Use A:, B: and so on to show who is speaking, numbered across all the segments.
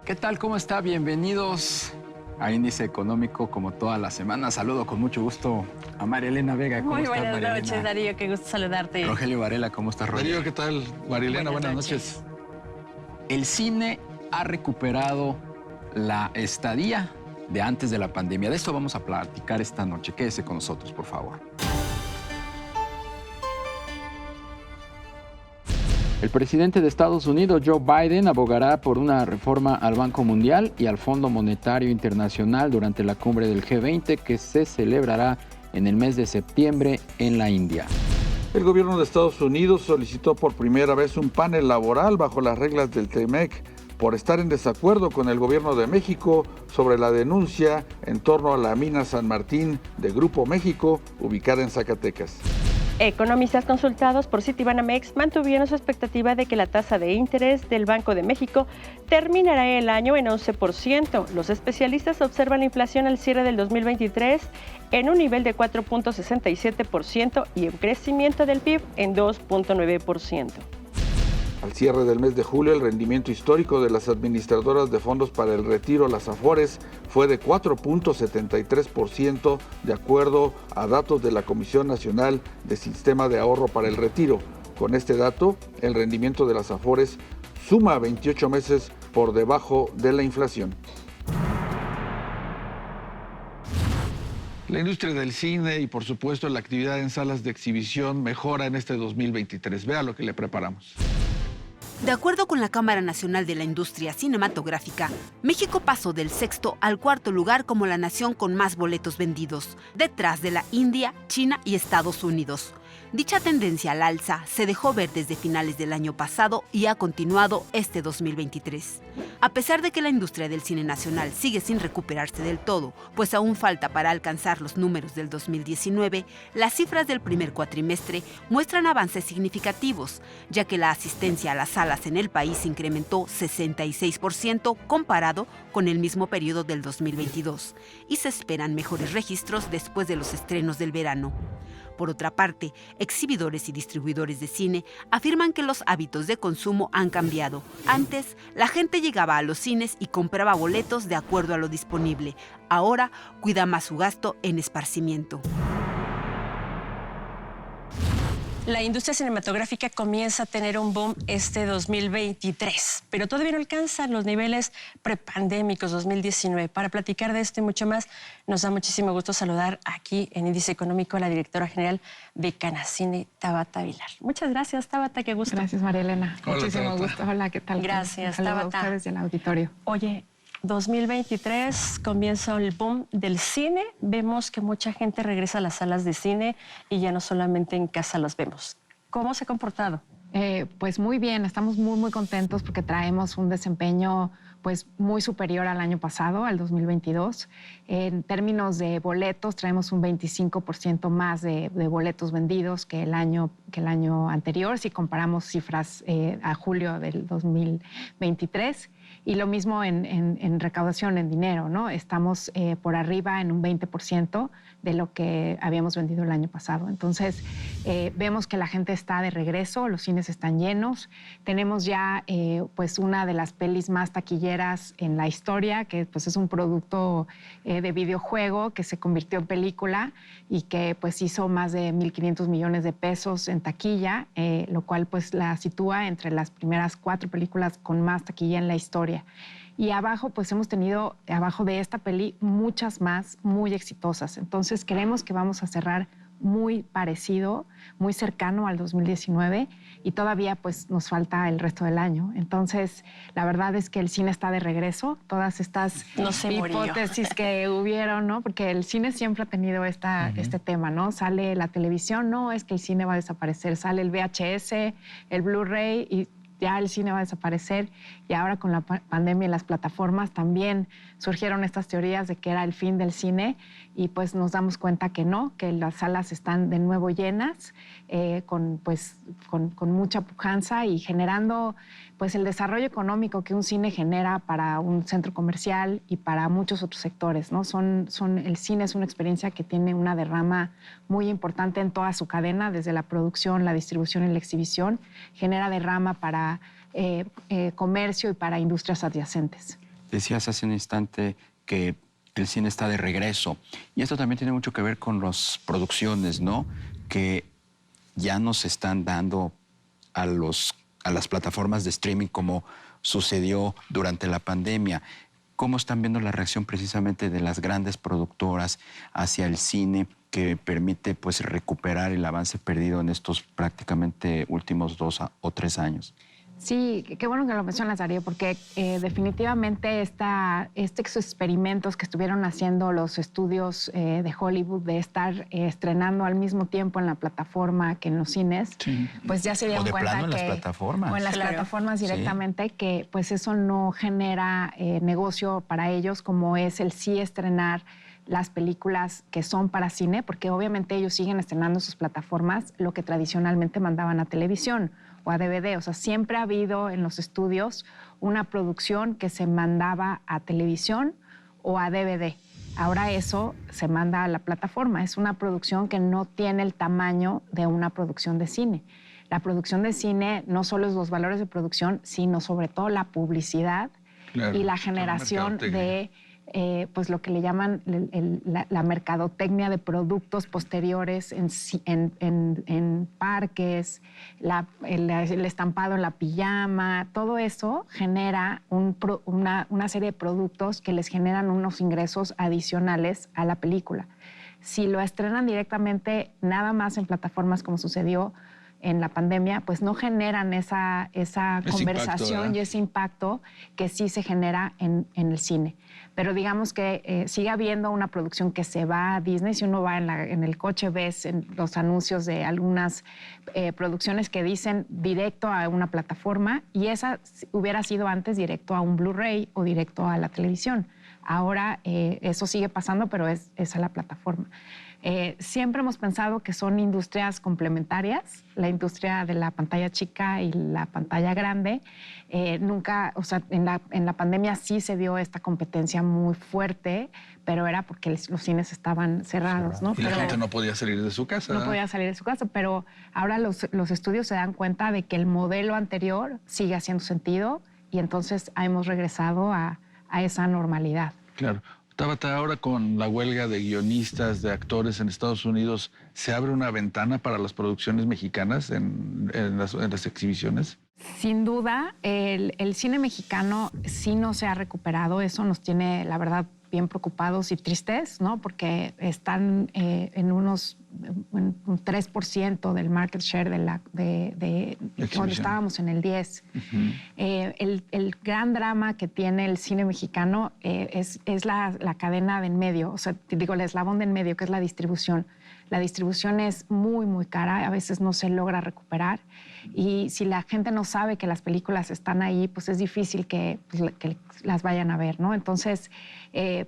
A: ¿Qué tal? ¿Cómo está? Bienvenidos a Índice Económico como todas las semanas. Saludo con mucho gusto a María Elena Vega. ¿Cómo
B: Muy
A: estás,
B: buenas
A: María
B: noches,
A: Elena?
B: Darío. Qué gusto saludarte.
A: Rogelio Varela, ¿cómo estás, Rogelio?
C: Darío, ¿qué tal? María Elena, buenas noches.
A: El cine ha recuperado la estadía de antes de la pandemia. De esto vamos a platicar esta noche. Quédese con nosotros, por favor. El presidente de Estados Unidos, Joe Biden, abogará por una reforma al Banco Mundial y al Fondo Monetario Internacional durante la cumbre del G20 que se celebrará en el mes de septiembre en la India.
C: El gobierno de Estados Unidos solicitó por primera vez un panel laboral bajo las reglas del TEMEC por estar en desacuerdo con el gobierno de México sobre la denuncia en torno a la mina San Martín de Grupo México, ubicada en Zacatecas.
B: Economistas consultados por Citibanamex mantuvieron su expectativa de que la tasa de interés del Banco de México terminará el año en 11%. Los especialistas observan la inflación al cierre del 2023 en un nivel de 4.67% y un crecimiento del PIB en 2.9%.
C: Al cierre del mes de julio, el rendimiento histórico de las administradoras de fondos para el retiro, las Afores, fue de 4.73%, de acuerdo a datos de la Comisión Nacional de Sistema de Ahorro para el Retiro. Con este dato, el rendimiento de las Afores suma 28 meses por debajo de la inflación. La industria del cine y, por supuesto, la actividad en salas de exhibición mejora en este 2023. Vea lo que le preparamos.
D: De acuerdo con la Cámara Nacional de la Industria Cinematográfica, México pasó del sexto al cuarto lugar como la nación con más boletos vendidos, detrás de la India, China y Estados Unidos. Dicha tendencia al alza se dejó ver desde finales del año pasado y ha continuado este 2023. A pesar de que la industria del cine nacional sigue sin recuperarse del todo, pues aún falta para alcanzar los números del 2019, las cifras del primer cuatrimestre muestran avances significativos, ya que la asistencia a las salas en el país incrementó 66% comparado con el mismo periodo del 2022, y se esperan mejores registros después de los estrenos del verano. Por otra parte, exhibidores y distribuidores de cine afirman que los hábitos de consumo han cambiado. Antes, la gente llegaba a los cines y compraba boletos de acuerdo a lo disponible. Ahora, cuida más su gasto en esparcimiento.
B: La industria cinematográfica comienza a tener un boom este 2023, pero todavía no alcanzan los niveles prepandémicos 2019. Para platicar de esto y mucho más, nos da muchísimo gusto saludar aquí en Índice Económico a la directora general de Canacine, Tabata Vilar. Muchas gracias, Tabata, qué gusto.
E: Gracias, María Elena.
C: Hola,
E: Muchísimo
C: Tabata.
E: gusto. Hola, ¿qué tal?
B: Gracias,
E: Saludos
B: Tabata.
E: a ustedes del auditorio.
B: Oye, 2023 comienza el boom del cine. Vemos que mucha gente regresa a las salas de cine y ya no solamente en casa las vemos. ¿Cómo se ha comportado?
E: Pues muy bien, estamos muy contentos porque traemos un desempeño pues muy superior al año pasado, al 2022. En términos de boletos, traemos un 25% más de boletos vendidos que el año anterior, si comparamos cifras a julio del 2023. Y lo mismo en recaudación en dinero, ¿no? Estamos por arriba en un 20% de lo que habíamos vendido el año pasado. Entonces, vemos que la gente está de regreso, los cines están llenos. Tenemos ya pues una de las pelis más taquilleras en la historia, que pues es un producto de videojuego que se convirtió en película y que pues hizo más de 1.500 millones de pesos en taquilla, lo cual pues la sitúa entre las primeras 4 películas con más taquilla en la historia. Y abajo, pues hemos tenido, abajo de esta peli, muchas más muy exitosas. Entonces, creemos que vamos a cerrar muy parecido, muy cercano al 2019 y todavía pues nos falta el resto del año. Entonces, la verdad es que el cine está de regreso. Todas estas hipótesis que hubieron, ¿no? Porque el cine siempre ha tenido este tema, ¿no? Sale la televisión, no, es que el cine va a desaparecer. Sale el VHS, el Blu-ray y ya el cine va a desaparecer. Y ahora con la pandemia y las plataformas también surgieron estas teorías de que era el fin del cine y pues nos damos cuenta que no, que las salas están de nuevo llenas, con mucha pujanza y generando pues el desarrollo económico que un cine genera para un centro comercial y para muchos otros sectores, ¿no? El cine es una experiencia que tiene una derrama muy importante en toda su cadena, desde la producción, la distribución y la exhibición, genera derrama para comercio y para industrias adyacentes.
A: Decías hace un instante que el cine está de regreso. Y esto también tiene mucho que ver con las producciones, ¿no? Que ya nos están dando a las plataformas de streaming como sucedió durante la pandemia. ¿Cómo están viendo la reacción precisamente de las grandes productoras hacia el cine que permite pues recuperar el avance perdido en estos prácticamente últimos 2 o 3 años?
E: Sí, qué bueno que lo mencionas, Darío, porque definitivamente estos experimentos que estuvieron haciendo los estudios de Hollywood de estar estrenando al mismo tiempo en la plataforma que en los cines, pues ya se dieron cuenta
A: plano
E: que...
A: en las plataformas.
E: O en las plataformas directamente, que pues eso no genera negocio para ellos como es el sí estrenar las películas que son para cine, porque obviamente ellos siguen estrenando sus plataformas lo que tradicionalmente mandaban a televisión o a DVD. O sea, siempre ha habido en los estudios una producción que se mandaba a televisión o a DVD. Ahora eso se manda a la plataforma. Es una producción que no tiene el tamaño de una producción de cine. La producción de cine no solo es los valores de producción, sino sobre todo la publicidad y la generación de... pues lo que le llaman la mercadotecnia de productos posteriores en parques, el estampado en la pijama, todo eso genera una serie de productos que les generan unos ingresos adicionales a la película. Si lo estrenan directamente nada más en plataformas como sucedió en la pandemia, pues no generan esa conversación
C: impacto,
E: y ese impacto que sí se genera en el cine. Pero digamos que sigue habiendo una producción que se va a Disney. Si uno va en el coche, ves en los anuncios de algunas producciones que dicen directo a una plataforma, y esa hubiera sido antes directo a un Blu-ray o directo a la televisión. Ahora eso sigue pasando, pero es a la plataforma. Siempre hemos pensado que son industrias complementarias, la industria de la pantalla chica y la pantalla grande. Nunca, o sea, en la pandemia sí se dio esta competencia muy fuerte, pero era porque los cines estaban cerrados, ¿no?
C: Y la gente no podía salir de su casa.
E: No podía salir de su casa, pero ahora los estudios se dan cuenta de que el modelo anterior sigue haciendo sentido y entonces hemos regresado a esa normalidad.
C: Claro. Tabata, ahora con la huelga de guionistas, de actores en Estados Unidos, ¿se abre una ventana para las producciones mexicanas en las exhibiciones?
E: Sin duda, el cine mexicano sí no se ha recuperado. Eso nos tiene, la verdad, bien preocupados y tristes, ¿no? Porque están en un 3% del market share de cuando estábamos en el 10%. El gran drama que tiene el cine mexicano es la cadena de en medio, o sea, digo, el eslabón de en medio, que es la distribución. La distribución es muy, muy cara, a veces no se logra recuperar. Y si la gente no sabe que las películas están ahí, pues es difícil que las vayan a ver, ¿no? Entonces,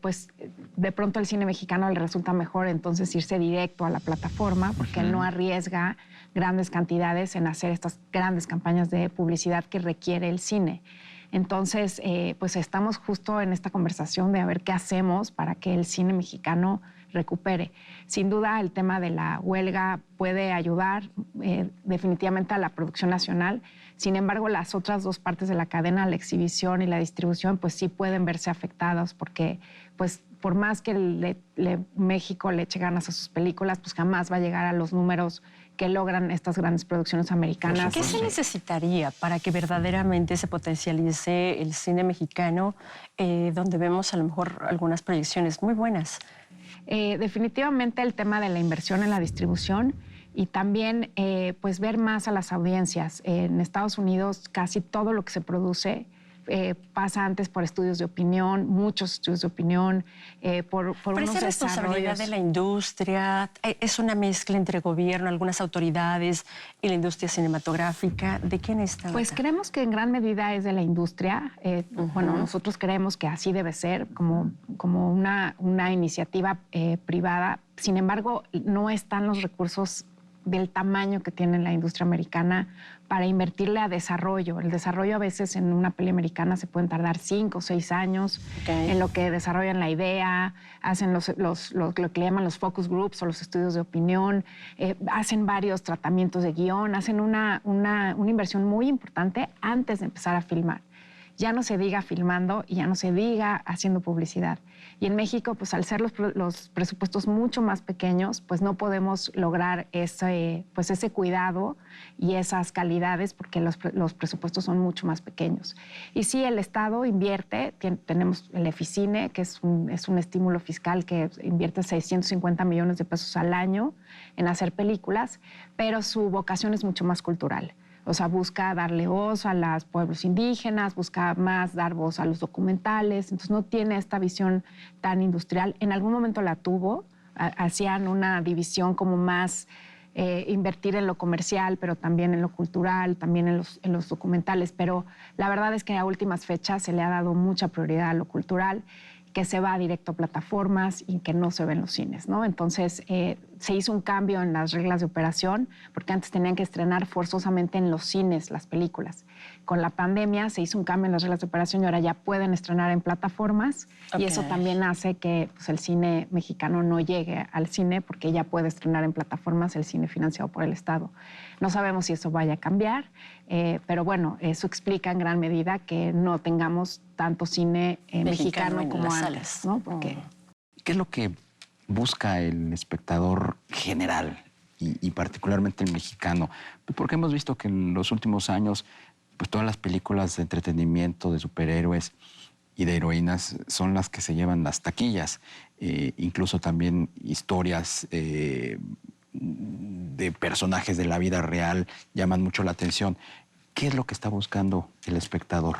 E: pues de pronto al cine mexicano le resulta mejor entonces irse directo a la plataforma, porque no arriesga grandes cantidades en hacer estas grandes campañas de publicidad que requiere el cine. Entonces, pues estamos justo en esta conversación de a ver qué hacemos para que el cine mexicano recupere. Sin duda, el tema de la huelga puede ayudar definitivamente a la producción nacional. Sin embargo, las otras dos partes de la cadena, la exhibición y la distribución, pues sí pueden verse afectadas porque, pues, por más que México le eche ganas a sus películas, pues jamás va a llegar a los números que logran estas grandes producciones americanas.
B: ¿Qué se necesitaría para que verdaderamente se potencialice el cine mexicano, donde vemos a lo mejor algunas proyecciones muy buenas?
E: Definitivamente el tema de la inversión en la distribución y también pues ver más a las audiencias. En Estados Unidos casi todo lo que se produce pasa antes por estudios de opinión, muchos estudios de opinión, por unos desarrollos. ¿Pero es responsabilidad de la industria? ¿Es una mezcla entre gobierno, algunas autoridades y la industria cinematográfica? ¿De quién está? Pues creemos que en gran medida es de la industria. Bueno, nosotros creemos que así debe ser, como una iniciativa privada. Sin embargo, no están los recursos del tamaño que tiene la industria americana para invertirle a desarrollo. El desarrollo a veces en una peli americana se pueden tardar 5 o 6 años en lo que desarrollan la idea, hacen lo que le llaman los focus groups o los estudios de opinión, hacen varios tratamientos de guión, hacen una inversión muy importante antes de empezar a filmar. ya no se diga filmando y ya no se diga haciendo publicidad. Y en México, pues al ser los presupuestos mucho más pequeños, pues no podemos lograr ese cuidado y esas calidades porque los presupuestos son mucho más pequeños. Y sí, el Estado invierte, tenemos el Eficine, que es un estímulo fiscal que invierte 650 millones de pesos al año en hacer películas, pero su vocación es mucho más cultural. O sea, busca darle voz a los pueblos indígenas, busca más dar voz a los documentales, entonces no tiene esta visión tan industrial. En algún momento la tuvo, hacían una división como más invertir en lo comercial, pero también en lo cultural, también en los documentales, pero la verdad es que a últimas fechas se le ha dado mucha prioridad a lo cultural, que se va directo a plataformas y que no se ve en los cines, ¿no? Entonces, se hizo un cambio en las reglas de operación, porque antes tenían que estrenar forzosamente en los cines las películas. Con la pandemia se hizo un cambio en las reglas de operación y ahora ya pueden estrenar en plataformas, y eso también hace que pues, el cine mexicano no llegue al cine, porque ya puede estrenar en plataformas el cine financiado por el Estado. No sabemos si eso vaya a cambiar, pero bueno, eso explica en gran medida que no tengamos tanto cine mexicano como antes, ¿no? Porque...
F: ¿Qué es lo que busca el espectador general y particularmente el mexicano? Porque hemos visto que en los últimos años, pues todas las películas de entretenimiento, de superhéroes y de heroínas son las que se llevan las taquillas. Incluso también historias de personajes de la vida real llaman mucho la atención. ¿Qué es lo que está buscando el espectador?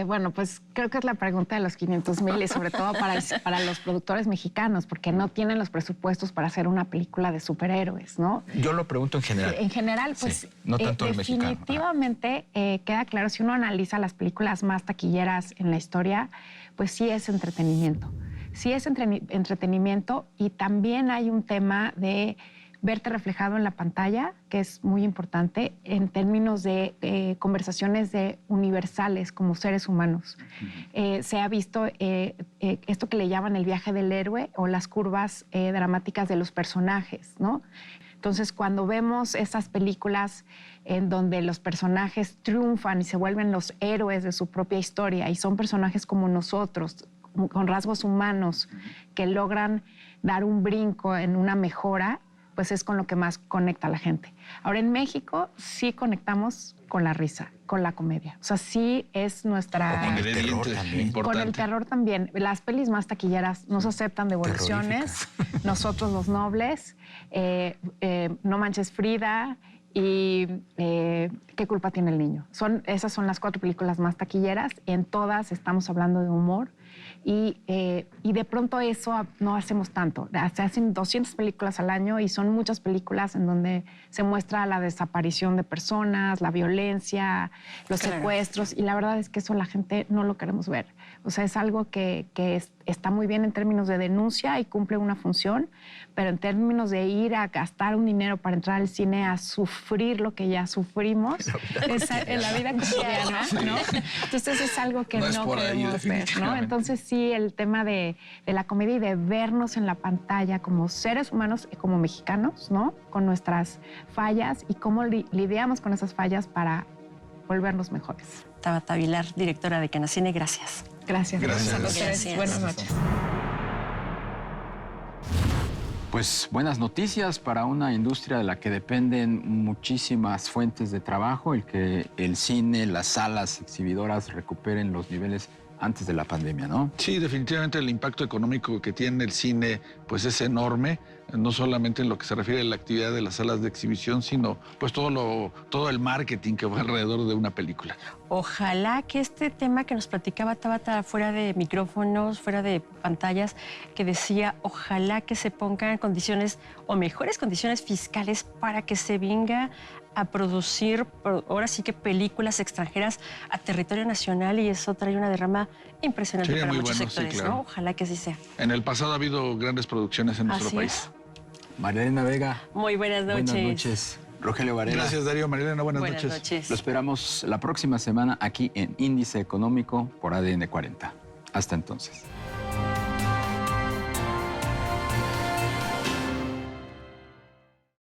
E: Bueno, pues creo que es la pregunta de los 500,000 y sobre todo para los productores mexicanos, porque no tienen los presupuestos para hacer una película de superhéroes, ¿no?
F: Yo lo pregunto en general.
E: En general, pues
F: sí, no tanto el mexicano.
E: Definitivamente queda claro, si uno analiza las películas más taquilleras en la historia, pues sí es entretenimiento. Sí es entretenimiento, y también hay un tema de verte reflejado en la pantalla, que es muy importante en términos de conversaciones universales como seres humanos. Se ha visto esto que le llaman el viaje del héroe o las curvas dramáticas de los personajes, ¿no? Entonces, cuando vemos esas películas en donde los personajes triunfan y se vuelven los héroes de su propia historia y son personajes como nosotros, con rasgos humanos, que logran dar un brinco en una mejora, pues es con lo que más conecta a la gente. Ahora, en México sí conectamos con la risa, con la comedia. O sea, sí es nuestra...
F: Con el terror también.
E: Con el terror también. Las pelis más taquilleras nos aceptan devoluciones. Nosotros los Nobles, No manches Frida y ¿Qué culpa tiene el niño? Esas son las 4 películas más taquilleras. En todas estamos hablando de humor. Y de pronto eso no hacemos tanto. Se hacen 200 películas al año y son muchas películas en donde se muestra la desaparición de personas, la violencia, los secuestros, y la verdad es que eso la gente no lo queremos ver. O sea, es algo que está muy bien en términos de denuncia y cumple una función, pero en términos de ir a gastar un dinero para entrar al cine a sufrir lo que ya sufrimos en la vida cotidiana, ¿no? Entonces es algo que no queremos ver, ¿no? Entonces sí, el tema de la comedia y de vernos en la pantalla como seres humanos y como mexicanos, ¿no? Con nuestras fallas y cómo lidiamos con esas fallas para volvernos mejores.
B: Tabata Vilar, directora de Canacine, gracias.
E: Gracias.
B: Gracias.
E: Buenas noches.
A: Pues buenas noticias para una industria de la que dependen muchísimas fuentes de trabajo, el que el cine, las salas exhibidoras recuperen los niveles antes de la pandemia, ¿no?
C: Sí, definitivamente el impacto económico que tiene el cine pues es enorme, no solamente en lo que se refiere a la actividad de las salas de exhibición, sino pues todo el marketing que va alrededor de una película.
B: Ojalá que este tema que nos platicaba Tabata fuera de micrófonos, fuera de pantallas, que decía, ojalá que se pongan condiciones o mejores condiciones fiscales para que se venga a producir, ahora sí que películas extranjeras a territorio nacional, y eso trae una derrama impresionante para muchos sectores, sí, claro. ¿No? Ojalá que así sea.
C: En el pasado ha habido grandes producciones en nuestro país.
A: Marilena Vega.
B: Muy buenas noches.
A: Buenas noches. Rogelio Varela.
C: Gracias, Darío. Marilena, buenas noches.
A: Lo esperamos la próxima semana aquí en Índice Económico por ADN 40. Hasta entonces.